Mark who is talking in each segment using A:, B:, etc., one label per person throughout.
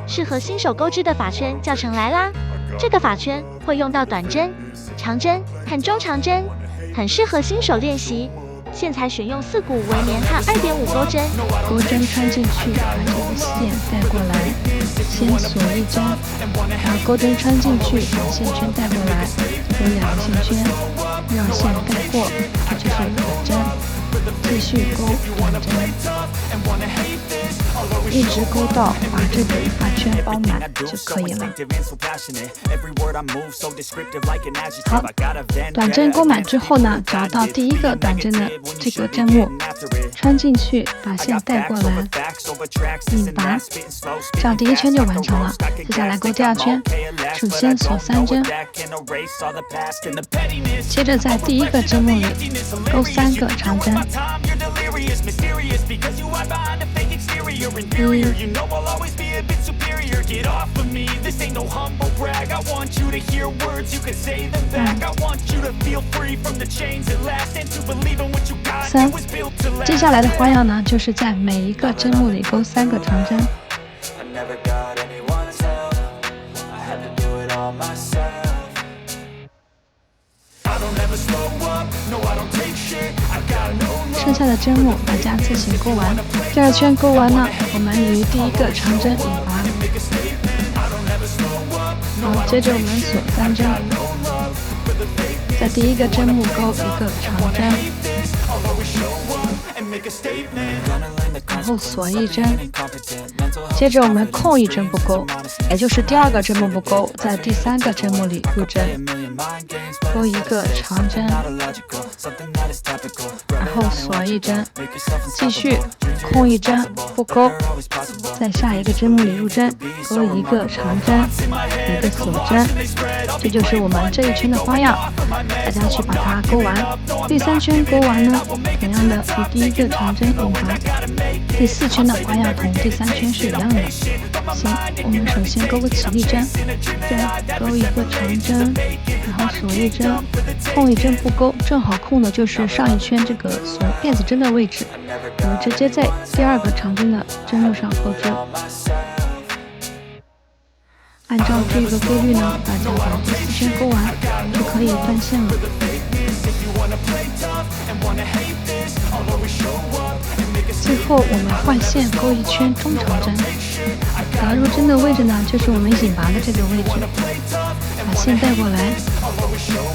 A: 适合新手钩织的发圈教程来啦！这个发圈会用到短针、长针和中长针，很适合新手练习。线材选用4股围棉和2.5钩针，
B: 钩针穿进去，把这个线带过来，先锁一针，然后钩针穿进去，把线圈带过来，有2个线圈，绕线带过，这就是短针，继续钩短针，一直钩到把这个发圈包满就可以了。好，短针钩满之后呢，找到第一个短针的这个针目，穿进去，把线带过来，引拔，这样第一圈就完成了。接下来钩第2圈，首先锁3针，接着在第一个针目里钩3个长针。3，接下来的花样呢，就是在每一个针目里钩3个长针。剩下的针目大家自行钩完。第2圈钩完呢，我们与第一个长针引拔。好，接着我们锁3针，在第一个针目钩1个长针，然后锁1针，接着我们空1针不钩，也就是第2个针目不钩，在第3个针目里入针，钩1个长针，然后锁1针，继续空1针不钩，在下一个针目里入针，钩1个长针，1个锁针，这就是我们这一圈的花样。大家去把它钩完。第3圈钩完呢，同样的与第一个长针引拔。第4圈的花样同第3圈是一样的。行，我们首先钩个起立针，再钩1个长针，然后锁1针，空1针不钩，正好空的就是上一圈这个锁辫子针的位置，我们直接在第2个长针的针目上钩针。按照这个规律呢，大家把第4圈钩完就可以断线了。最后我们换线钩1圈中长针，打入针的位置呢，就是我们引拔的这个位置，把线带过来，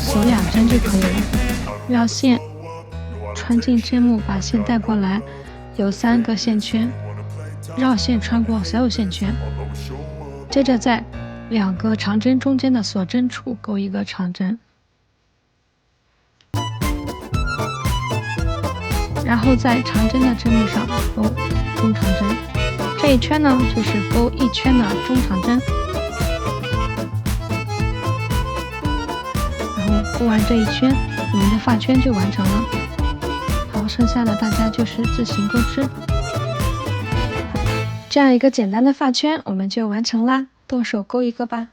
B: 锁2针就可以了。绕线穿进针目，把线带过来，有3个线圈，绕线穿过所有线圈，接着在2个长针中间的锁针处钩1个长针，然后在长针的针目上钩中长针。这一圈呢，就是钩1圈的中长针。然后钩完这一圈，我们的发圈就完成了。好，剩下的大家就是自行钩织。这样一个简单的发圈我们就完成啦，动手钩一个吧。